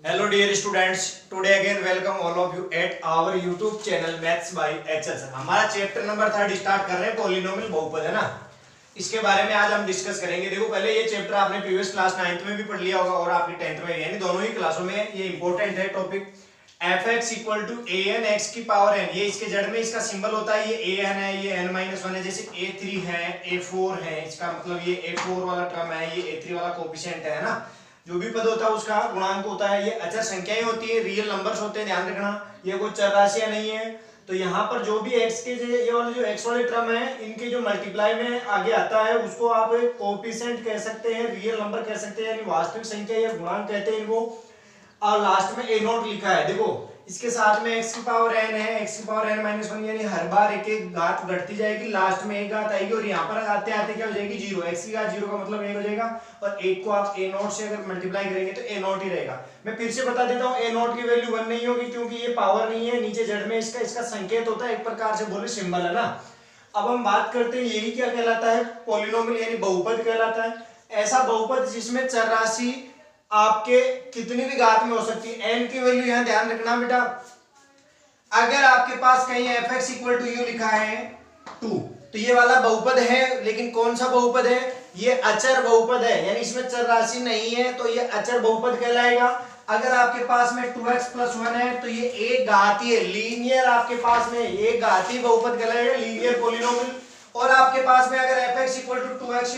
Hello dear students, today again welcome all of you at our YouTube channel Maths by HL sir। हमारा chapter number 3 start कर रहे हैं, polynomial बहुपद है ना। इसके बारे में आज हम डिस्कस करेंगे। देखो पहले ये चैप्टर आपने प्रीवियस क्लास 9th में भी पढ़ लिया होगा और आपकी 10th में, यानी दोनों ही क्लासों में ये इंपॉर्टेंट है topic. fx equal to an x की पावर n, ये इसके जड़ में इसका सिंबल होता है, ये an है, ये n-1 है। जैसे a3 है, a4 है, इसका मतलब ये a4 वाला टर्म है, ये a3 वाला कोफिशिएंट है ना। जो भी पद होता है उसका गुणांक होता है। ये अचर संख्याएं होती है, रियल नंबर्स होते हैं, ध्यान रखना। ये कोई चर राशियां नहीं है। तो यहाँ पर जो भी x के ये वाले जो x वाले टर्म है, इनके जो मल्टीप्लाई में आगे आता है उसको आप कोफिशिएंट कह सकते हैं, रियल नंबर कह सकते हैं, यानी वास्तविक संख्या या गुणांक कहते हैं इनको। और लास्ट में a नोट लिखा है, देखो इसके साथ में x की पावर n है, x की पावर n-1, यानी हर बार एक एक घात घटती जाएगी, लास्ट में एक घात आएगी और यहाँ पर आते आते क्या हो जाएगी, 0। x की घात 0 का मतलब 1 हो जाएगा और 1 को आप a नोट से अगर मल्टीप्लाई करेंगे तो a नोट ही रहेगा। मैं फिर से बता देता हूँ, a नोट की वैल्यू 1 नहीं होगी क्योंकि ये पावर नहीं है, नीचे जड़ में इसका संकेत होता है, एक प्रकार से बोले सिंबल है ना। अब हम बात करते हैं, यही क्या कहलाता है, पॉलिनोमियल यानी बहुपद कहलाता है। ऐसा बहुपद जिसमें चर राशि आपके कितनी भी घात में हो सकती है। n की वैल्यू यहां ध्यान रखना बेटा, अगर आपके पास कहीं fx इक्वल टू यू लिखा है 2, तो ये वाला बहुपद है। लेकिन कौन सा बहुपद है, ये अचर बहुपद है, यानी इसमें चर राशि नहीं है, तो ये अचर बहुपद कहलाएगा। अगर आपके पास में 2x + 1 है तो ये एक घातीय लीनियर, आपके पास में एक घातीय बहुपद कहलाएगा, लीनियर पॉलिनोमियल। और आपके पास में अगर fx equal to 2x²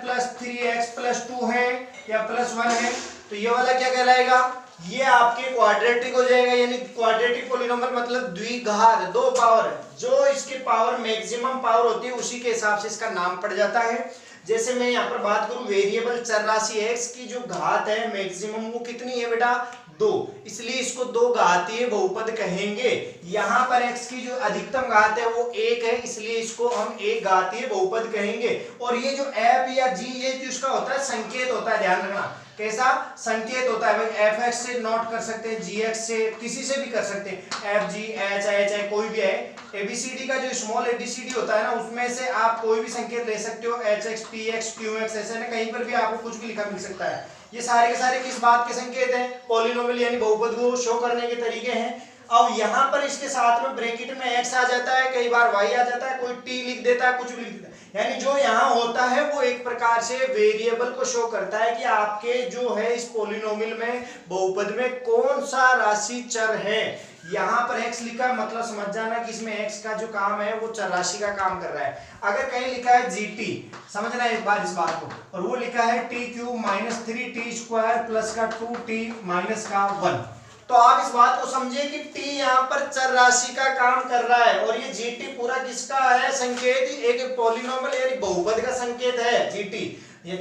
+ 3x + 2 है या +1 है तो ये वाला क्या कहलाएगा, ये आपके क्वाड्रेटिक हो जाएगा, यानी क्वाड्रेटिक पॉलिनोमियल मतलब द्विघात, दो पावर। जो इसकी पावर मैक्सिमम पावर होती है उसी के हिसाब से इसका नाम पड़ जाता है। जैसे मैं यहाँ पर बात करूं, वेरिएबल चर राशि x की जो घात है मैक्सिमम वो कितनी है बेटा, 2, इसलिए इसको दो घातीय बहुपद कहेंगे। यहाँ पर x की जो अधिकतम घात है वो 1 है, इसलिए इसको हम एक घातीय बहुपद कहेंगे। और ये जो f या g, ये जो इसका होता है संकेत होता है, ध्यान रखना कैसा संकेत होता है। भाई fx से नोट कर सकते हैं, gx से, किसी से भी कर सकते हैं, f g h h कोई भी है। abcd का जो स्मॉल abcd होता है ना, उसमें से आप कोई भी संकेत ले सकते हो, hx px qx, ऐसे ना कहीं पर भी आपको कुछ भी लिखा मिल सकता है। ये सारे के सारे किस बात के संकेत हैं, पॉलिनोमियल यानी बहुपद को शो करने के तरीके हैं। अब यहाँ पर इसके साथ में ब्रैकेट में x आ जाता है, कई बार y आ जाता है, कोई t लिख देता है, कुछ भी लिख देता है, यानी जो यहाँ होता है वो एक प्रकार से वेरिएबल को शो करता है कि आपके जो है इस पॉलिनोमियल में, बहुपद में कौन सा राशि चर है। यहाँ पर x लिखा मतलब समझ जाना कि इसमें x का जो काम है वो चर राशि का काम कर रहा है। अगर कहीं लिखा है gt, समझना इस बात को, और वो लिखा है t³ - 3t² प्लस का 2t माइनस का 1, तो आप इस बात को समझिए कि t यहाँ पर चर राशि का काम कर रहा है और ये gt पूरा किसका है, संकेत, एक पॉलिनोमियल यानी बहुपद का संकेत है gt,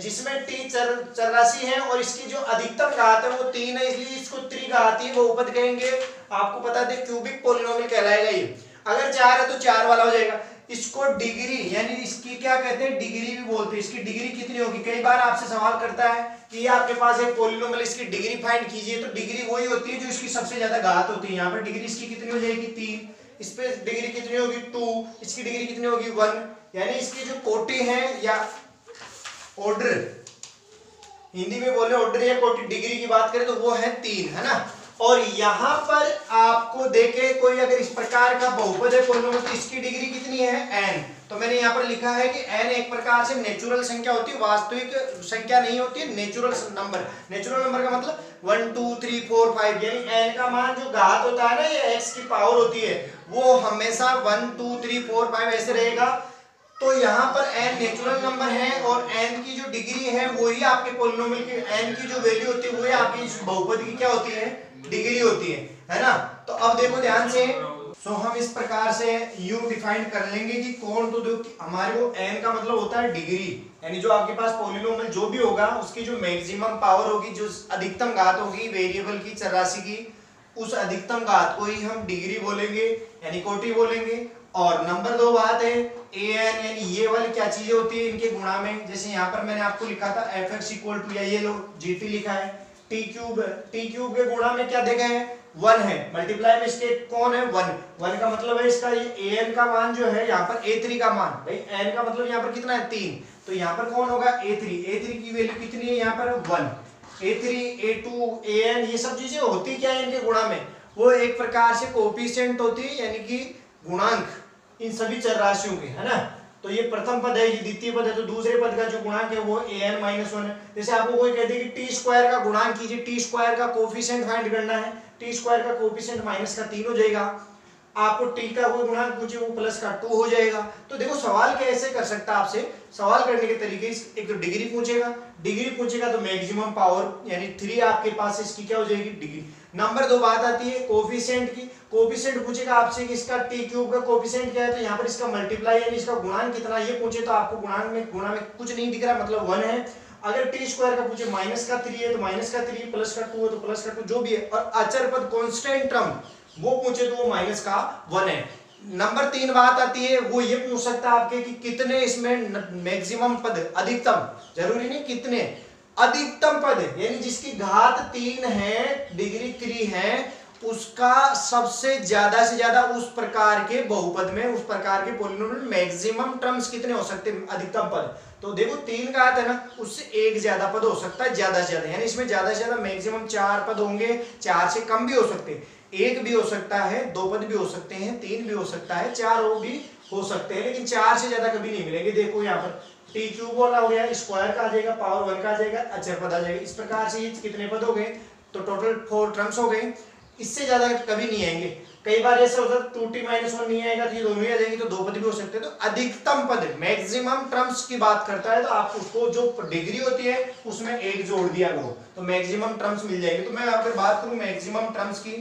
जिसमें t चर राशि है और इसकी जो अधिकतम घात है वो 3 है, इसलिए इसको त्रिघातीय बहुपद कहेंगे। आपको बता दें क्यूबिक पॉलिनोमियल कहलाएगा ये। अगर 4 है तो 4 वाला हो जाएगा। इसको डिग्री यानी इसकी क्या कहते हैं, डिग्री भी बोलते हैं। इसकी डिग्री कितनी होगी, कई बार आपसे सवाल करता है कि ये आपके पास एक पॉलिनोमियल, इसकी डिग्री फाइंड कीजिए, तो डिग्री वही होती है जो इसकी सबसे ज्यादा घात होती है। यहाँ पर डिग्री इसकी कितनी हो जाएगी, 3, इस पे डिग्री कितनी होगी, 2, इसकी डिग्री कितनी होगी, 1, यानी इसकी जो कोटि है या ऑर्डर, हिंदी में बोले ऑर्डर या कोटि, डिग्री की बात करें तो वो है 3, है ना। और यहाँ पर आपको देखे कोई अगर इस प्रकार का बहुपद है पॉलिनोमियल तो इसकी डिग्री कितनी है, n। तो मैंने यहाँ पर लिखा है कि n एक प्रकार से नेचुरल संख्या होती है, वास्तविक संख्या नहीं होती है, नेचुरल नंबर। नेचुरल नंबर का मतलब 1 2 3 4 5, यानी n का मान जो घात होता है ना, ये x की पावर होती है, वो हमेशा 1 2 3 4 5 ऐसे रहेगा। तो यहाँ पर n नेचुरल नंबर है और n की जो डिग्री है वही आपके पॉलिनोमियल की, n की जो वैल्यू होती है वही आपकी बहुपद की क्या होती है, डिग्री होती है ना। तो अब देखो ध्यान से, सो हम इस प्रकार से यू डिफाइन कर लेंगे कि कौन, तो देखो हमारे को n का मतलब होता है डिग्री, यानी जो आपके पास पॉलिनोमियल जो भी होगा उसकी जो मैक्सिमम पावर होगी, जो अधिकतम घात होगी वेरिएबल की, चर राशि की, उस अधिकतम घात को ही हम डिग्री बोलेंगे यानी कोटि बोलेंगे। और नंबर 2 बात है an, यानी ये वाली क्या चीजें होती है इनके गुणा में। जैसे यहाँ पर मैंने आपको लिखा था fx इक्वल टू, या ये लो gt लिखा है, t³ के गुणा में क्या देखा है, 1 है, मल्टीप्लाई में इसके कौन है, 1 का मतलब है इसका ये an का मान जो है, यहाँ पर a3 का मान, भाई n का मतलब यहाँ पर कितना है, 3, तो यहाँ पर कौन होगा, a3 की वैल्यू कितनी है यहाँ पर 1, a3 a2 an ये सब चीजें होती क्या है इनके गुणा में, वो एक प्रकार से कोफिशिएंट होती है, यानी कि गुणांक इन सभी चर राशियों के, है ना। तो ये प्रथम पद है, ये द्वितीय पद है, तो दूसरे पद का जो गुणांक है वो an - 1 है। जैसे आपको कोई कहते हैं कि t² का गुणांक कीजिए, t² का कोफिशिएंट फाइंड करना है, t² का कोफिशिएंट -3 हो जाएगा। आपको t का कोई गुणांक पूछे वो +2 हो जाएगा। तो देखो सवाल कैसे कर सकता है आपसे, सवाल करने के तरीके, एक तो डिग्री पूछेगा तो मैक्सिमम पावर यानी 3 आपके पास इसकी क्या हो जाएगी, डिग्री। नंबर 2 बात आती है कोफिशिएंट की, कोफिशिएंट पूछेगा आपसे कि इसका t³ का कोफिशिएंट क्या है, तो यहाँ पर इसका मल्टीप्लाई यानी इसका गुणांक कितना, ये पूछे तो आपको गुणा में कुछ नहीं दिख रहा, मतलब 1 है। अगर t² का पूछे -3 है तो -3, +2 है तो +2, जो भी है। और अचर पद कांस्टेंट टर्म वो पूछे तो वो -1 है। नंबर 3 बात आती है, वो ये पूछ सकता है आपके कि कितने इसमें मैक्सिमम पद, अधिकतम, जरूरी नहीं कितने, अधिकतम पद यानी जिसकी घात 3 है, डिग्री 3 है, उसका सबसे ज्यादा से ज्यादा उस प्रकार के बहुपद में, उस प्रकार के पॉलिनोमियल में मैक्सिमम टर्म्स कितने हो सकते हैं, अधिकतम पद। तो देखो 3 का आता है ना, उससे एक ज्यादा पद हो सकता है, ज्यादा से ज्यादा, यानी इसमें ज्यादा से ज्यादा मैक्सिमम 4 पद होंगे, 4 से कम भी हो सकते हैं, 1 भी हो सकता है, 2 पद भी हो सकते हैं, 3 भी हो सकता है, 4 भी हो सकते हैं, लेकिन 4 से ज्यादा कभी नहीं मिलेंगे। देखो यहाँ पर t³ वाला हो गया, स्क्वायर का आ जाएगा, पावर 1 का आ जाएगा, अचर पद आ जाएगा। इस प्रकार से ये कितने पद हो गए, तो टोटल 4 टर्म्स हो गए, इससे ज्यादा कभी नहीं आएंगे। कई बार ऐसा होता है 2t - 1 नहीं आएगा तो ये दोनों ही आ जाएंगे, तो 2 पद भी हो सकते हैं। तो अधिकतम पद मैक्सिमम टर्म्स की बात करता है, तो आप उसको जो डिग्री होती है उसमें 1 जोड़ दिया करो तो मैक्सिमम टर्म्स मिल जाएंगे। तो मैं अगर बात करूं मैक्सिमम टर्म्स की,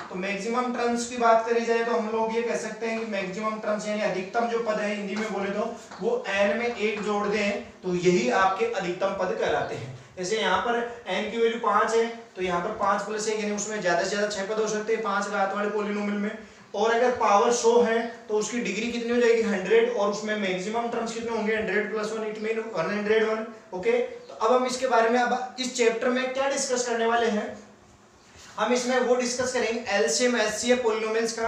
तो मैक्सिमम टर्म्स की बात करी जाए तो हम लोग ये कह सकते हैं कि मैक्सिमम टर्म्स यानी अधिकतम जो पद है, हिंदी में बोले तो वो n में 1 जोड़ दें तो यही आपके अधिकतम पद कहलाते हैं। जैसे यहाँ पर n की वैल्यू 5 है, तो यहाँ पर 5 + 1 यानी उसमें ज्यादा से ज्यादा 6 पद हो सकते हैं 5 घात वाले पॉलिनोमियल में। और अगर पावर 100 है तो उसकी डिग्री कितनी हो जाएगी, 100, और उसमें मैक्सिमम टर्म्स कितने होंगे, 100 + 1, इट मीन 101। ओके, तो अब हम इसके बारे में, अब इस चैप्टर में क्या डिस्कस करने वाले हैं, हम इसमें वो डिस्कस करेंगे एलसीएम एचसीएफ पॉलिनोमियल्स का,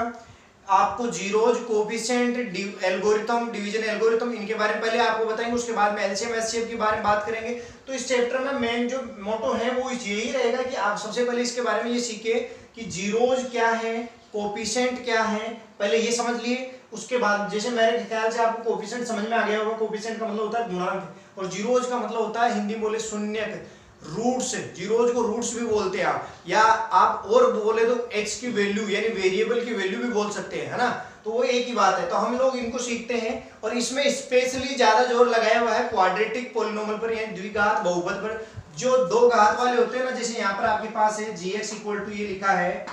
आपको zeros, coefficient, algorithm, division algorithm, इनके बारे में पहले आपको बताएंगे, उसके बाद में एलसीएम एचसीएफ के बारे में बात करेंगे। तो इस चैप्टर में मेन जो मोटो है वो यही रहेगा कि आप सबसे पहले इसके बारे में ये सीखे कि जीरोज क्या है, कोफिशिएंट क्या है, पहले ये समझ लिए। उसके बाद जैसे मेरे ख्याल से आपको कोफिशिएंट समझ में आ गया होगा, कोफिशिएंट का मतलब होता है गुणांक, और जीरोज का मतलब होता है हिंदी बोले शून्यक, रूट्स, जीरोज को रूट्स भी बोलते हैं आप, या आप और बोले तो एक्स की वैल्यू यानी वेरिएबल की वैल्यू भी बोल सकते हैं, है ना। तो वो एक ही बात है, तो हम लोग इनको सीखते हैं। और इसमें स्पेशली ज्यादा जोर लगाया हुआ है क्वाड्रेटिक पॉलिनोमियल पर, यानी द्विघात बहुपद पर, जो 2 घात वाले होते हैं ना। जैसे यहाँ पर आपके पास है gx = ये लिखा है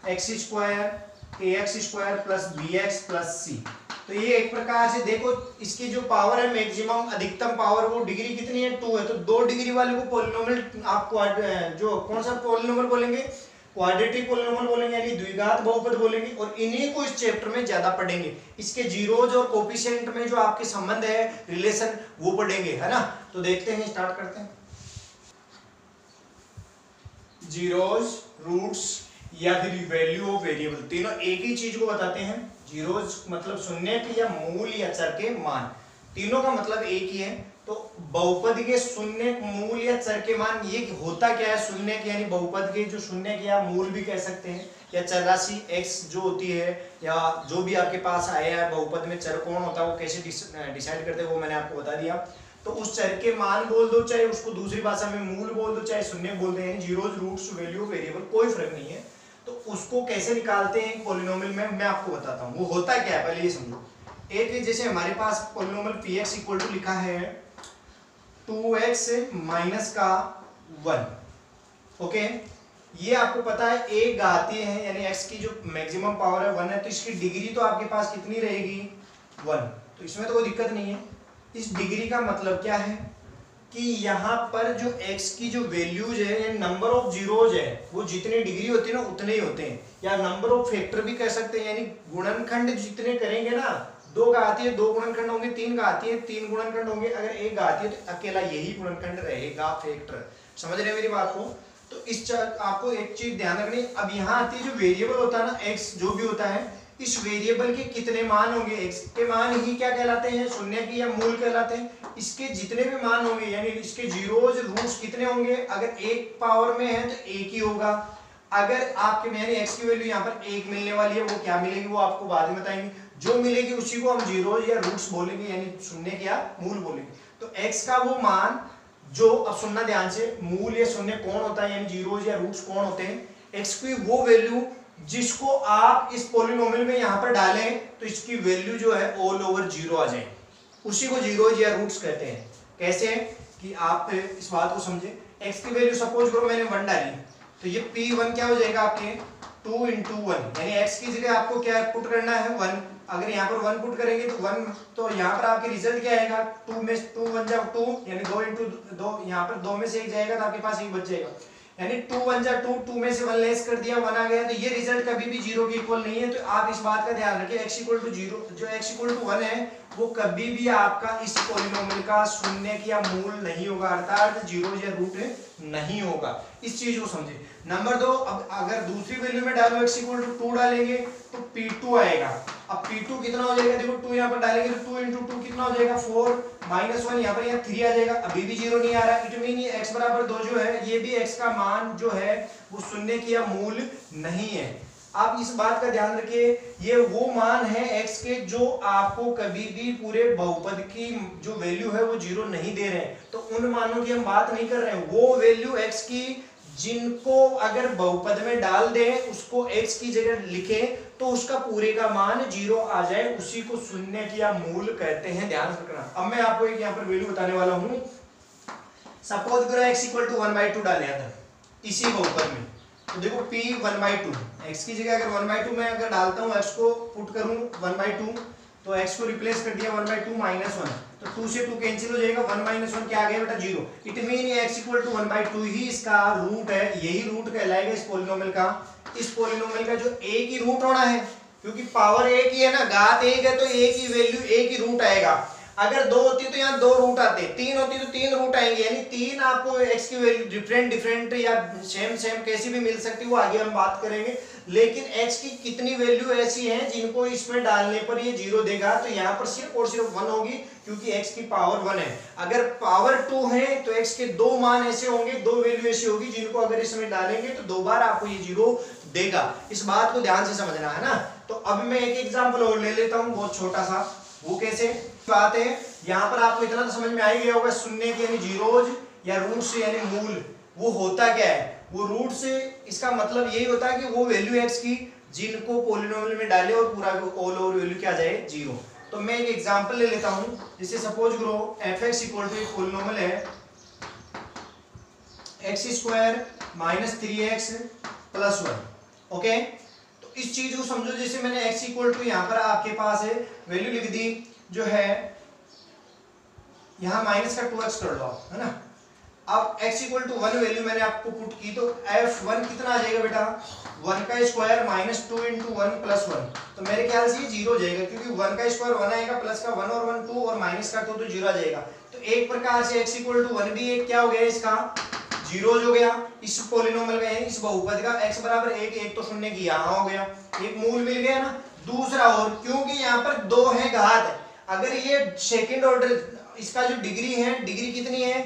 x² ax² + bx + c। तो ये एक प्रकार से देखो इसकी जो पावर है मैक्सिमम, अधिकतम पावर, वो डिग्री कितनी है, 2 है। तो 2 डिग्री वाले को पॉलिनोमियल आप जो कौन सा पॉलिनोमियल बोलेंगे, क्वाड्रेटिक पॉलिनोमियल बोलेंगे, यानी द्विघात बहुपद बोलेंगे। और इन्हीं को इस चैप्टर में ज्यादा पढ़ेंगे, इसके जीरोज और कोफिशिएंट में जो आपके संबंध है, रिलेशन, वो पढ़ेंगे, है ना। तो देखते हैं, स्टार्ट करते हैं। जीरोज, रूट्स या फिर वैल्यू ऑफ वेरिएबल, तीनों एक ही चीज को बताते हैं। जीरोज मतलब शून्य या मूल या चर के मान, तीनों का मतलब एक ही है। तो बहुपद के शून्य, मूल या चर के मान, ये होता क्या है, शून्य यानी बहुपद के जो शून्य के या मूल भी कह सकते हैं, या चर राशि x जो होती है, या जो भी आपके पास आया है बहुपद में चर कौन होता है, वो कैसे डिसाइड करते हैं वो मैंने आपको बता दिया। तो उस चर के मान बोल दो, चाहे उसको दूसरी भाषा में मूल बोल दो, चाहे शून्य बोल दो, यानी जीरोज, रूट्स, वैल्यू, वेरिएबल, कोई फर्क नहीं है। तो उसको कैसे निकालते हैं पॉलिनोमियल में, मैं आपको बताता हूँ। वो होता क्या है पहले ये समझो। एक जैसे हमारे पास पॉलिनोमियल px = लिखा है 2x - 1। ओके, ये आपको पता है एक घातीय है, यानी x की जो मैक्सिमम पावर है 1 है, तो इसकी डिग्री तो आपके पास कितनी रहेगी, 1। तो इसमें तो कोई दिक्कत नहीं है। इस डिग्री का मतलब क्या है कि यहाँ पर जो x की जो वैल्यूज है, यानी नंबर ऑफ जीरोज है, वो जितनी डिग्री होती है ना उतने ही होते हैं, या नंबर ऑफ फैक्टर भी कह सकते हैं, यानी गुणनखंड जितने करेंगे ना, 2 घातीय है 2 गुणनखंड होंगे, 3 घातीय है 3 गुणनखंड होंगे, अगर 1 घातीय है तो अकेला यही गुणनखंड रहेगा, फैक्टर। समझ रहे हैं मेरी बात को। तो इस आपको एक चीज ध्यान रखनी, अब यहाँ आती है जो वेरिएबल होता है ना, x जो भी होता है, इस वेरिएबल के कितने मान होंगे, x के मान ही क्या कहलाते हैं, शून्य की या मूल कहलाते हैं। इसके जितने भी मान होंगे यानी इसके जीरोज रूट्स कितने होंगे, अगर एक पावर में है तो एक ही होगा। अगर आपके यानी x की वैल्यू यहाँ पर एक मिलने वाली है, वो क्या मिलेगी वो आपको बाद में बताएंगे। जो मिलेगी उसी को हम जीरोज या रूट्स बोलेंगे, यानी शून्य या मूल बोलेंगे। तो x का वो मान जो, अब सुनना ध्यान से, मूल या शून्य कौन होता है यानी जीरोज या रूट्स कौन होते हैं, x की वो वैल्यू जिसको आप इस पॉलिनोमियल में यहाँ पर डालें तो इसकी वैल्यू जो है ऑल ओवर जीरो आ जाए, उसी को जीरोज या रूट्स कहते हैं। कैसे कि आप इस बात को समझे, x की वैल्यू सपोज करो मैंने 1 डाली तो ये p1 क्या हो जाएगा आपके 2 into 1, यानी x की जगह आपको क्या पुट करना है 1। अगर यहाँ पर 1 पुट करेंगे तो 1, तो यहाँ पर आपके रिजल्ट क्या आएगा, 2 में 2 1 जा 2, यानी 2 into 2, यहाँ पर 2 में से 1 जाएगा तो आपके पास 1 बच जाएगा, यानी 2 1 जा 2, 2 में से 1 लेस कर दिया 1 आ गया। तो ये रिजल्ट कभी भी जीरो के इक्वल नहीं है। तो आप इस बात का ध्यान रखिए, x इक्वल टू 0, जो x इक्वल टू 1 है वो कभी भी आपका इस पॉलिनोमियल का शून्य या मूल नहीं होगा, अर्थात जीरो या रूट नहीं होगा। इस चीज को समझे। नंबर 2, अब अगर दूसरी वैल्यू में डालो x इक्वल टू 2 डालेंगे तो p2 आएगा। अब p2 कितना हो जाएगा, देखो 2 यहाँ पर डालेंगे तो 2 into 2 कितना हो जाएगा 4, -1 यहाँ पर, यहाँ 3 आ जाएगा। अभी भी जीरो नहीं आ रहा, इट मीन ये x बराबर 2 जो है ये भी x का मान जो है वो शून्य की या मूल नहीं है। आप इस बात का ध्यान रखिए, ये वो मान है x के जो आपको कभी भी पूरे बहुपद की जो वैल्यू है वो जीरो नहीं दे रहे हैं। तो उन मानों की हम बात नहीं कर रहे हैं, वो वैल्यू x की जिनको अगर बहुपद में डाल दें, उसको x की जगह लिखें तो उसका पूरे का मान जीरो आ जाए, उसी को शून्य या मूल कहते हैं, ध्यान रखना। अब मैं आपको एक यहाँ पर वैल्यू बताने वाला हूँ। सपोज करो x इक्वल टू 1/2 डाल दिया था इसी बहुपद में, तो देखो p 1/2, x की जगह अगर 1/2 मैं अगर डालता हूँ, x को पुट करूँ 1/2 तो x को रिप्लेस कर दिया 1/2 -1, तो 2 से 2 कैंसिल हो जाएगा, 1 - 1 क्या आ गया बेटा 0। इट मीन ये x इक्वल टू 1/2 ही इसका रूट है, यही रूट कहलाएगा इस पॉलिनोमियल का। इस पॉलिनोमियल का जो एक ही रूट होना है, क्योंकि पावर एक ही है ना, घात एक है तो एक ही वैल्यू एक ही रूट आएगा। अगर 2 होती तो यहाँ 2 रूट आते, 3 होती तो 3 रूट आएंगे, यानी 3 आपको x की वैल्यू डिफरेंट या सेम कैसी भी मिल सकती है वो आगे हम बात करेंगे। लेकिन x की कितनी वैल्यू ऐसी हैं जिनको इसमें डालने पर ये जीरो देगा, तो यहाँ पर सिर्फ और सिर्फ 1 होगी, क्योंकि x की पावर 1 है। अगर पावर 2 है तो x के 2 मान ऐसे होंगे, 2 वैल्यू ऐसी होगी जिनको अगर इसमें डालेंगे तो 2 बार आपको ये जीरो देगा। इस बात को ध्यान से समझना है ना। तो अब मैं एक एग्जाम्पल और ले लेता हूँ बहुत छोटा सा। वो कैसे बात है, यहाँ पर आपको इतना तो समझ में आ ही गया होगा, शून्य के यानी जीरोज या रूट से यानी मूल वो होता क्या है, वो रूट से इसका मतलब यही होता है कि वो वैल्यू x की जिनको पॉलिनोमियल में डाले और पूरा ऑल ओवर वैल्यू क्या आ जाए जीरो। तो मैं एक एग्जांपल ले लेता हूं, जैसे सपोज करो f(x) इक्वल टू एक पॉलिनोमियल है x² - 3x + 1। ओके, तो इस चीज को समझो, जैसे मैंने x इक्वल टू यहाँ पर आपके पास है वैल्यू लिख दी जो है, यहाँ माइनस का 2x कर लो है ना। अब x इक्वल टू 1 वैल्यू मैंने आपको पुट की तो f1 कितना आ जाएगा बेटा, 1 का स्क्वायर -2 into 1 + 1। तो मेरे ख्याल से ये जीरो हो जाएगा, क्योंकि 1 का स्क्वायर 1 आएगा, प्लस का 1 और 1 2 और माइनस का 2 तो जीरो आ जाएगा। तो एक प्रकार से x इक्वल टू 1 भी एक क्या हो गया इसका जीरो हो गया। इस पॉलिनोमियल का इस बहुपद का x बराबर 1 1 तो शून्य की यहाँ हो गया, एक मूल मिल गया ना। दूसरा और क्योंकि यहाँ पर 2 है घात, अगर ये सेकंड ऑर्डर इसका जो डिग्री है, डिग्री कितनी है,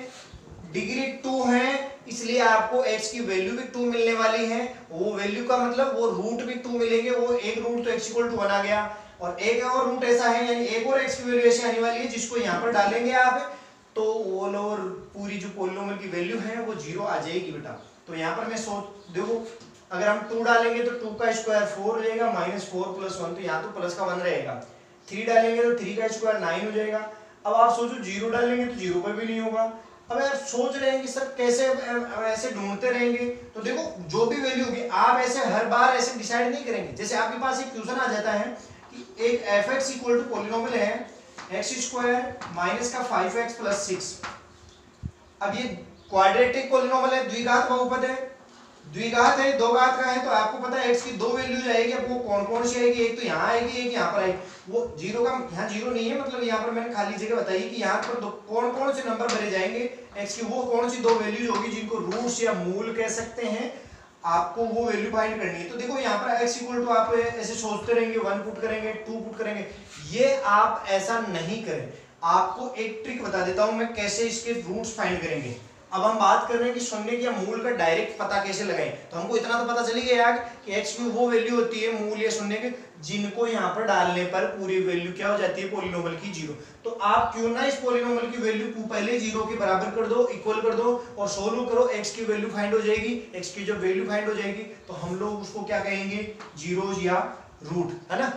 डिग्री 2 है, इसलिए आपको x की वैल्यू भी 2 मिलने वाली है। वो वैल्यू का मतलब वो रूट भी 2 मिलेंगे, वो एक रूट तो x इक्वल टू 1 आ गया, और एक और रूट ऐसा है यानी एक और x की वैल्यू ऐसी आने वाली है जिसको यहाँ पर डालेंगे आप, तो ऑल ओवर पूरी जो पॉलिनोमियल की वैल्यू है वो जीरो आ जाएगी बेटा। तो यहाँ पर मैं सोच देखो, अगर हम 2 डालेंगे तो 2 का स्क्वायर 4 हो जाएगा, -4 + 1 तो यहाँ तो प्लस का 1 रहेगा। 3 डालेंगे तो 3 का स्क्वायर 9 हो जाएगा। अब आप सोचो 0 डालेंगे तो 0 पर भी नहीं होगा। अब यार सोच रहे हैं कि सर कैसे ऐसे ढूंढते रहेंगे, तो देखो जो भी वैल्यू होगी आप ऐसे हर बार ऐसे डिसाइड नहीं करेंगे। जैसे आपके पास एक क्वेश्चन आ जाता है कि एक f(x) इक्वल टू पॉलिनोमियल है x² माइनस का 5x + 6। अब ये क्वाड्रेटिक पॉलिनोमियल है, द्विघात बहुपद है, द्विघात है, दो घात का है, तो आपको पता है x की दो वैल्यूज आएगी। अब वो कौन कौन सी आएगी, एक तो यहाँ आएगी, एक यहाँ पर आएगी। वो जीरो का यहाँ जीरो नहीं है, मतलब यहाँ पर मैंने खाली जगह बताई कि यहाँ पर कौन कौन से नंबर भरे जाएंगे x की, वो कौन सी दो वैल्यूज होगी जिनको रूट्स या मूल कह सकते हैं। आपको वो वैल्यू फाइंड करनी है। तो देखो यहाँ पर x इक्वल टू आप ऐसे सोचते रहेंगे 1 पुट करेंगे 2 पुट करेंगे, ये आप ऐसा नहीं करें। आपको एक ट्रिक बता देता हूं मैं कैसे इसके रूट्स फाइंड करेंगे। अब हम बात कर रहे हैं कि शून्य या मूल का डायरेक्ट पता कैसे लगाएं। तो हमको इतना तो पता चली गया यार कि x की वो वैल्यू होती है मूल या शून्य के जिनको यहाँ पर डालने पर पूरी वैल्यू क्या हो जाती है पॉलिनोमियल की 0। तो आप क्यों ना इस पॉलिनोमियल की वैल्यू को पहले 0 के बराबर कर दो, इक्वल कर दो और सोल्व करो, x की वैल्यू फाइंड हो जाएगी। x की जब वैल्यू फाइंड हो जाएगी तो हम लोग उसको क्या कहेंगे, जीरोज या रूट, है ना।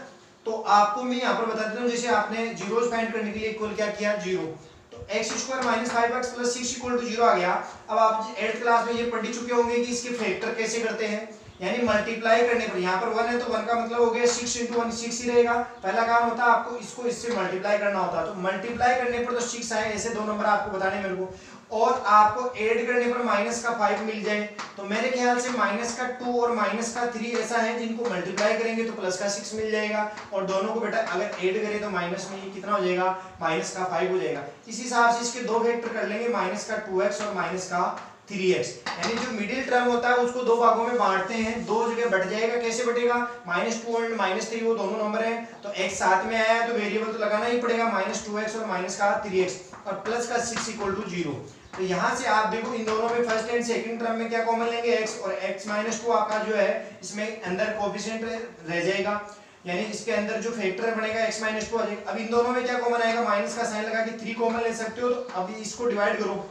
तो आपको मैं यहाँ पर बता देता हूँ, जैसे आपने जीरोज फाइंड करने के लिए इक्वल क्या किया 0, तो x square minus 5x plus 6 equal to 0 आ गया। अब आप 8th क्लास में ये पढ़ चुके होंगे कि इसके फैक्टर कैसे करते हैं, यानी मल्टीप्लाई करने पर, यहाँ पर 1 है तो 1 का मतलब हो गया 6 × 1 6 ही रहेगा। पहला काम होता है आपको इसको इससे मल्टीप्लाई करना होता है, तो मल्टीप्लाई करने पर तो 6 आए, ऐसे दो नंबर आपको बताने मेरे को, और आपको ऐड करने पर माइनस का 5 मिल जाए। तो मेरे ख्याल से माइनस का 2 और माइनस का 3 ऐसा है जिनको मल्टीप्लाई करेंगे तो प्लस का 6 मिल जाएगा, और दोनों को बेटा अगर ऐड करें तो माइनस में ये कितना हो जाएगा, माइनस का 5 हो जाएगा। इस हिसाब से इसके दो फैक्टर कर लेंगे, माइनस का 2x और माइनस का 3x, यानी जो मिडिल टर्म होता है उसको दो भागों में बांटते हैं, दो जगह बट जाएगा। कैसे बटेगा, -2 और -3 वो दोनों नंबर हैं, तो x साथ में आया है तो वेरिएबल तो लगाना ही पड़ेगा, -2x और माइनस का 3x और प्लस का 6 इक्वल टू 0। तो यहाँ से आप देखो इन दोनों में फर्स्ट एंड सेकंड टर्म में क्या कॉमन लेंगे, x, और x -2 आपका जो है इसमें अंदर कोएफिशिएंट रह जाएगा, यानी इसके अंदर जो फैक्टर बनेगा x -2 आ जाएगा। अब इन दोनों में क्या कॉमन आएगा, माइनस का साइन लगा के 3 कॉमन ले सकते हो, तो अभी इसको डिवाइड करो,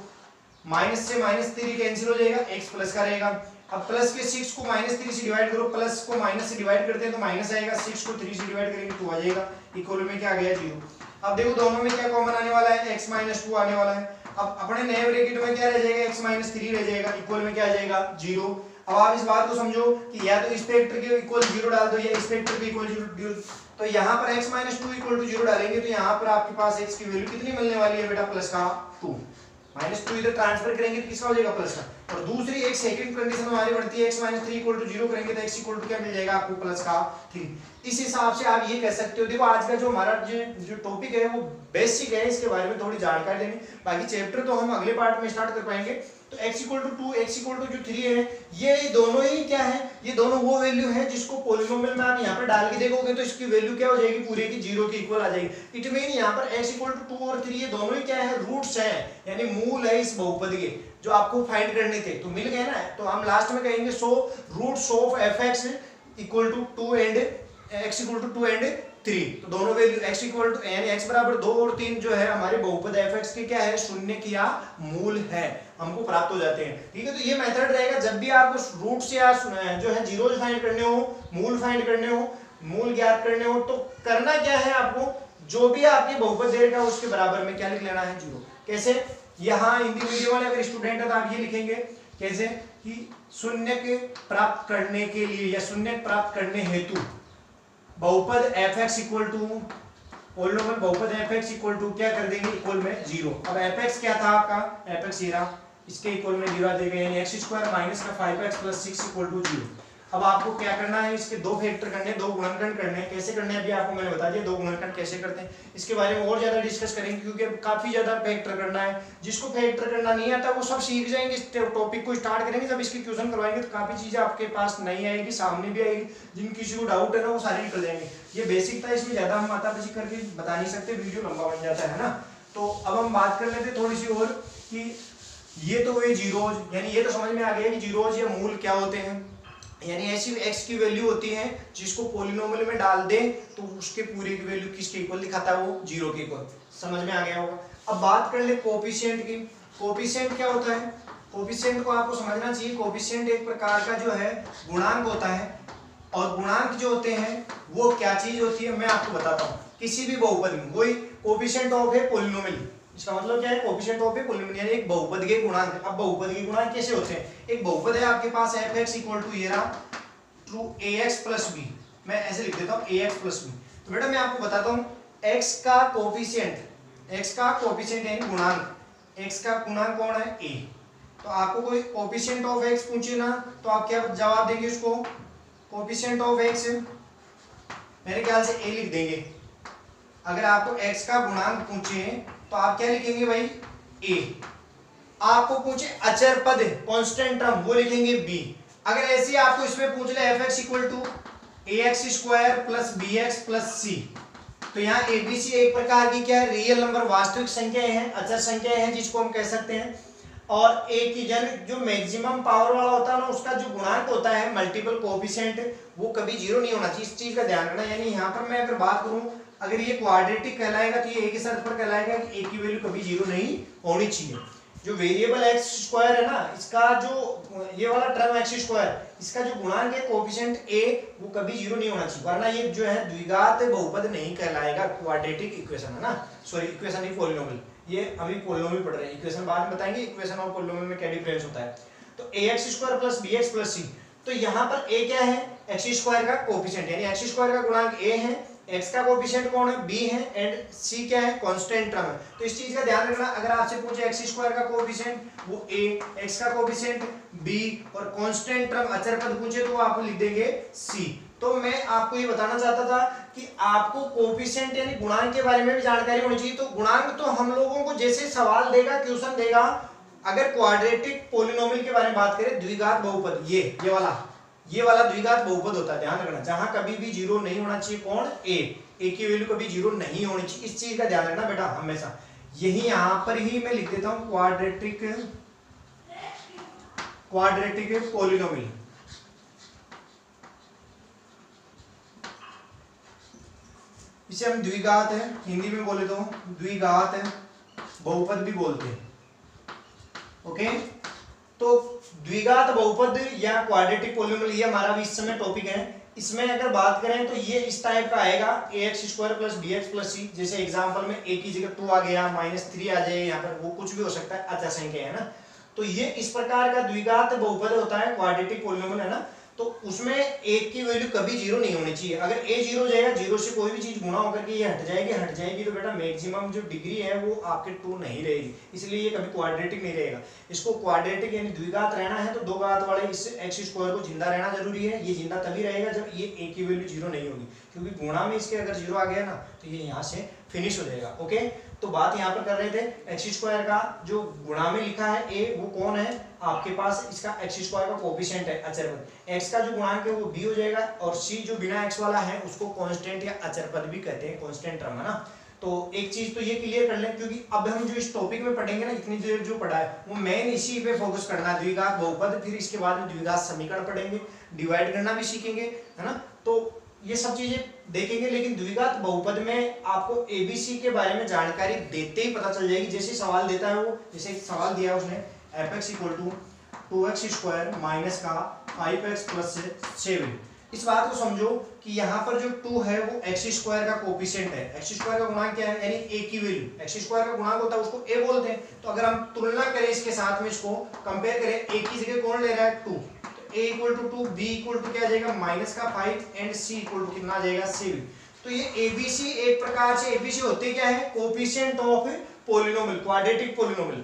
माइनस से -3 कैंसिल हो जाएगा, x प्लस का रहेगा। अब प्लस के 6 को -3 से डिवाइड करो, प्लस को माइनस से डिवाइड करते हैं तो माइनस आएगा, 6 को 3 से डिवाइड करेंगे 2 आ जाएगा, इक्वल में क्या आ गया 0। अब देखो दोनों में क्या कॉमन आने वाला है, x -2 आने वाला है। अब अपने नए ब्रैकेट में क्या रह जाएगा, x -3 रह जाएगा, इक्वल में क्या आ जाएगा 0। अब आप इस बात को समझो कि या तो इस फैक्टर के इक्वल 0 डाल दो या इस फैक्टर के इक्वल 0, तो यहाँ पर x -2 इक्वल टू 0 डालेंगे तो यहाँ पर आपके पास x की वैल्यू कितनी मिलने वाली है बेटा, प्लस का 2। -2 इधर ट्रांसफर करेंगे तो किसका हो जाएगा, प्लस का। और दूसरी एक सेकंड कंडीशन हमारी बढ़ती है, x -3 इक्वल टू 0 करेंगे तो x इक्वल टू क्या मिल जाएगा आपको, प्लस का 3। इस हिसाब से आप ये कह सकते हो। देखो आज का जो हमारा जो टॉपिक है वो बेसिक है, इसके बारे में थोड़ी जानकारी लेनी, बाकी चैप्टर तो हम अगले पार्ट में स्टार्ट कर पाएंगे। तो x equal to 2, x equal to जो 3 है, ये दोनों ही क्या है, ये दोनों वो वैल्यू है जिसको पॉलिनोमियल में आप यहाँ पर डाल के देखोगे तो इसकी वैल्यू क्या हो जाएगी, पूरे की 0 के इक्वल आ जाएगी। इट मीन यहाँ पर x इक्वल टू 2 और 3 ये दोनों ही क्या है, रूट्स हैं, यानी मूल है इस बहुपद के जो आपको फाइंड करने थे, तो मिल गए ना। तो हम लास्ट में कहेंगे so roots of fx equal to 2 and x equal to 2 and 3, तो दोनों वैल्यू x इक्वल टू यानी x बराबर 2 और 3 जो है हमारे बहुपद fx के क्या है, शून्य किया मूल है, हमको प्राप्त हो जाते हैं। ठीक है, तो ये मेथड रहेगा जब भी आपको रूट्स या जो है जीरोज फाइंड करने हो, मूल फाइंड करने हो, मूल ज्ञात करने हो, तो करना क्या है आपको, जो भी आपके बहुपद देगा उसके बराबर में क्या लिख लेना है, 0। कैसे, यहाँ हिंदी मीडियम वाले अगर स्टूडेंट है तो आप ये लिखेंगे कैसे कि शून्य के प्राप्त करने के लिए या शून्य प्राप्त करने हेतु बहुपद fx इक्वल टू पॉलिनोमियल बहुपद fx इक्वल टू क्या कर देंगे, इक्वल में 0। अब fx क्या था आपका, fx ये रहा, इसके इक्वल में 0 देगा, यानी x स्क्वायर माइनस का 5x प्लस 6 इक्वल टू 0। अब आपको क्या करना है, इसके दो फैक्टर करने, दो गुणनखंड करने हैं। कैसे करने हैं अभी आपको मैंने बता दिया, दो गुणनखंड कैसे करते हैं इसके बारे में और ज्यादा डिस्कस करेंगे, क्योंकि काफी ज्यादा फैक्टर करना है। जिसको फैक्टर करना नहीं आता वो सब सीख जाएंगे, इस टॉपिक को स्टार्ट करेंगे, जब इसके क्वेश्चन करवाएंगे तो काफी चीजें आपके पास नहीं आएगी, सामने भी आएगी, जिन किसी को डाउट है ना वो सारे निकल जाएंगे। ये बेसिक था, इसमें ज्यादा हम मातापची करके बता नहीं सकते, वीडियो लंबा बन जाता है ना। तो अब हम बात कर लेते थोड़ी सी और कि ये तो हुए जीरोज, यानी ये तो समझ में आ गया कि जीरोज या मूल क्या होते हैं, यानी ऐसी x की वैल्यू होती है जिसको पॉलिनोमियल में डाल दें तो उसके पूरे की वैल्यू किसके इक्वल दिखाता है, वो 0 के इक्वल। समझ में आ गया होगा। अब बात कर ले कोएफिशिएंट की। कोएफिशिएंट क्या होता है, कोएफिशिएंट को आपको समझना चाहिए। कोएफिशिएंट एक प्रकार का जो है गुणांक होता है, और गुणांक जो होते हैं वो क्या चीज होती है मैं आपको बताता हूँ। किसी भी बहुपद में कोई कोएफिशिएंट ऑफ है पॉलिनोमियल, इसका मतलब क्या है, कोएफिशिएंट ऑफ ए पॉलिनोमियल, यानी एक बहुपद के गुणांक। अब बहुपद के गुणांक कैसे होते हैं, एक बहुपद है आपके पास fx इक्वल टू ये रहा टू ax प्लस b, मैं ऐसे लिख देता हूँ ax प्लस b। तो बेटा मैं आपको बताता हूँ x का कोएफिशिएंट यानी गुणांक, x का गुणांक कौन है, a। तो आपको कोई कोएफिशिएंट ऑफ x पूछे ना तो आप क्या जवाब देंगे उसको, कोएफिशिएंट ऑफ x मेरे ख्याल से a लिख देंगे। अगर आपको x का गुणांक पूछे तो आप क्या लिखेंगे भाई, a। आपको पूछे अचर पद कांस्टेंट टर्म, वो लिखेंगे b। अगर ऐसे आपको इसमें पूछ ले F X equal to A X square plus B X plus C, तो यहाँ एबीसी एक प्रकार की क्या है, रियल नंबर, वास्तविक संख्याएं हैं, अचर संख्याएं हैं जिसको हम कह सकते हैं। और एक की जन जो मैक्सिमम पावर वाला होता है ना, उसका जो गुणांक होता है मल्टीपल कोएफिशिएंट, वो कभी जीरो नहीं होना चाहिए, इस चीज का ध्यान रखना। यानी यहाँ पर मैं अगर बात करूं, अगर ये क्वाड्रेटिक कहलाएगा तो ये एक ही शर्त पर कहलाएगा कि ए की वैल्यू कभी जीरो नहीं होनी चाहिए। जो वेरिएबल एक्स स्क्वायर है ना, इसका जो ये वाला टर्म एक्स स्क्वायर, इसका जो गुणांक है कोएफिशिएंट ए, वो कभी जीरो नहीं होना चाहिए, वरना ये जो है द्विघात बहुपद नहीं कहलाएगा। क्वाड्रेटिक इक्वेशन है ना, सॉरी इक्वेशन नहीं, पॉलिनोमियल, ये अभी पॉलिनोमियल पढ़ रहे हैं, इक्वेशन बाद में बताएंगे इक्वेशन और पॉलिनोमियल में क्या डिफरेंस होता है। तो A X square plus B X plus C, तो यहाँ पर ए क्या है, एक्स स्क्वायर का कोएफिशिएंट, यानी एक्स स्क्वायर का गुणांक ए है, x का कोएफिशिएंट कौन है, b है, एंड c क्या है, कांस्टेंट टर्म है। तो इस चीज का ध्यान रखना, अगर आपसे पूछे x स्क्वायर का कोएफिशिएंट वो a, x का कोएफिशिएंट b और कांस्टेंट टर्म अचर पद पूछे तो आप लिख देंगे c। तो मैं आपको ये बताना चाहता था कि आपको कोएफिशिएंट यानी गुणांक के बारे में भी जानकारी होनी चाहिए। तो गुणांक तो हम लोगों को जैसे सवाल देगा, क्वेश्चन देगा, अगर क्वाड्रेटिक पॉलिनोमियल के बारे में बात करें, द्विघात बहुपद, ये वाला द्विघात बहुपद होता है, ध्यान रखना, जहां कभी भी जीरो नहीं होना चाहिए, कौन, ए की वैल्यू कभी जीरो नहीं होनी चाहिए, इस चीज का ध्यान रखना बेटा हमेशा। यही यहां पर ही मैं लिख देता हूं क्वाड्रेटिक पॉलिनोमियल। इसे हम द्विघात है, हिंदी में बोले तो द्विघात बहुपद भी बोलते हैं। ओके, तो द्विघात बहुपद या क्वाड्रेटिक पॉलिनोमियल ये हमारा भी इस समय टॉपिक है। इसमें अगर बात करें तो ये इस टाइप का आएगा, A X square plus B X plus C, जैसे एग्जांपल में ए की जगह 2 आ गया, -3 आ जाए, यहाँ पर वो कुछ भी हो सकता है, अचर संख्या है ना। तो ये इस प्रकार का द्विघात बहुपद होता है, क्वाड्रेटिक पॉलिनोमियल है ना। तो उसमें एक की वैल्यू कभी जीरो नहीं होनी चाहिए। अगर ए जीरो हो जाएगा, जीरो से कोई भी चीज गुणा होकर के ये हट जाएगी तो बेटा मैक्सिमम जो डिग्री है वो आपके 2 नहीं रहेगी, इसलिए ये कभी क्वाड्रेटिक नहीं रहेगा। इसको क्वाड्रेटिक यानी द्विघात रहना है तो दो घात वाले इस एक्स स्क्वायर को जिंदा रहना जरूरी है। ये जिंदा तभी रहेगा जब ये ए की वैल्यू जीरो नहीं होगी, क्योंकि गुणा में इसके अगर जीरो आ गया ना तो ये यहाँ से फिनिश हो जाएगा। ओके, तो बात यहाँ पर कर रहे थे एक्स स्क्वायर का जो गुणा में लिखा है ए, वो कौन है आपके पास, इसका एक्स स्क्वायर का कोएफिशिएंट है, अचर पद। एक्स का जो गुणांक है वो बी हो जाएगा, और सी जो बिना एक्स वाला है उसको कांस्टेंट या अचर पद भी कहते हैं, कांस्टेंट टर्म है ना। तो एक चीज तो ये क्लियर कर लें, क्योंकि अब हम जो इस टॉपिक में पढ़ेंगे ना, इतनी देर जो पढ़ा है वो मेन इसी पे फोकस करना है, द्विघात बहुपद, फिर इसके बाद में द्विघात समीकरण पढ़ेंगे, डिवाइड करना भी सीखेंगे, है ना। तो ये सब चीजें देखेंगे, लेकिन द्विघात बहुपद में आपको एबीसी के बारे में जानकारी देते ही पता चल जाएगी। जैसे सवाल देता है वो, जैसे एक सवाल दिया है उसने, F X equal to 2x square minus का 5x प्लस 7। इस बात को समझो कि यहाँ पर जो 2 है वो एक्स स्क्वायर का कोएफिशिएंट है। एक्स स्क्वायर का गुणांक क्या है, यानी ए की वैल्यू, एक्स स्क्वायर का गुणांक होता है उसको ए बोलते हैं। तो अगर हम तुलना करें इसके साथ में, इसको कंपेयर करें, ए की जगह कौन ले रहा है, 2, तो A equal to 2, B equal to क्या आ जाएगा माइनस का 5, एंड सी इक्वल टू कितना आ जाएगा 7। तो ये एबीसी एक प्रकार से, एबीसी होते क्या है, coefficient of polynomial, quadratic polynomial,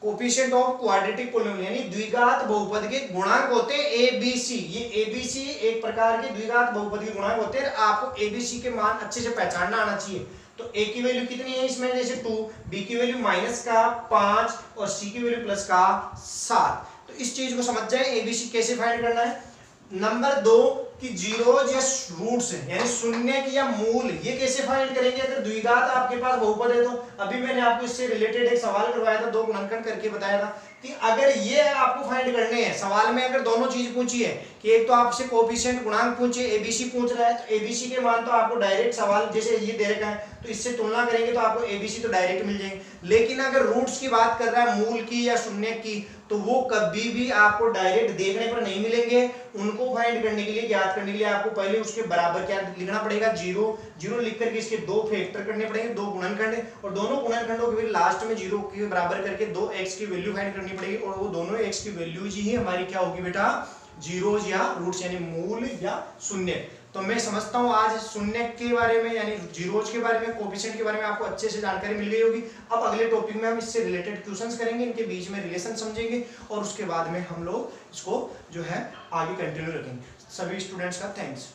coefficient of quadratic polynomial, यानी द्विघात बहुपद के गुणांक होते हैं एबीसी। ये एबीसी एक प्रकार के द्विघात बहुपद के गुणांक होते हैं। आपको एबीसी के मान अच्छे से पहचानना आना चाहिए। तो ए की वैल्यू कितनी है इसमें, जैसे 2, बी की वैल्यू माइनस का 5 और सी की वैल्यू प्लस का 7। तो इस चीज को समझ जाए, एबीसी कैसे फाइंड करना है। नंबर 2 कि जीरोज या रूट्स यानी शून्य या मूल, ये कैसे फाइंड करेंगे अगर द्विघात आपके पास बहुपद है। तो अभी मैंने आपको इससे रिलेटेड एक सवाल करवाया था, 2 गुणनखंड करके बताया था कि अगर ये आपको फाइंड करने हैं, सवाल में अगर दोनों चीज पूछी है कि एक तो आपसे कोएफिशिएंट गुणांक पूछे, एबीसी पूछ रहा है, तो एबीसी के मान तो आपको डायरेक्ट सवाल जैसे ये दे रखा है तो इससे तुलना करेंगे तो आपको एबीसी तो डायरेक्ट मिल जाएंगे। लेकिन अगर रूट्स की बात कर रहा है, मूल की या शून्य की, तो वो कभी भी आपको डायरेक्ट देखने पर नहीं मिलेंगे। उनको फाइंड करने के लिए, ज्ञात करने के लिए आपको पहले उसके बराबर क्या लिखना पड़ेगा, 0 0 लिख करके इसके 2 फैक्टर करने पड़ेंगे, 2 गुणनखंड, और दोनों गुणनखंडों के फिर लास्ट में 0 के बराबर करके 2x की वैल्यू फाइंड करनी पड़ेगी, और वो दोनों x की वैल्यूज ही हमारी क्या होगी बेटा, जीरोज या रूट्स यानी मूल या शून्य। तो मैं समझता हूं आज शून्य के बारे में यानी जीरोज के बारे में, कोएफिशिएंट के बारे में आपको अच्छे से जानकारी मिल गई होगी। अब अगले टॉपिक में हम इससे रिलेटेड क्वेश्चंस करेंगे, इनके बीच में रिलेशन समझेंगे, और उसके बाद में हम लोग इसको जो है आगे कंटिन्यू रखेंगे। सभी स्टूडेंट्स का थैंक्स।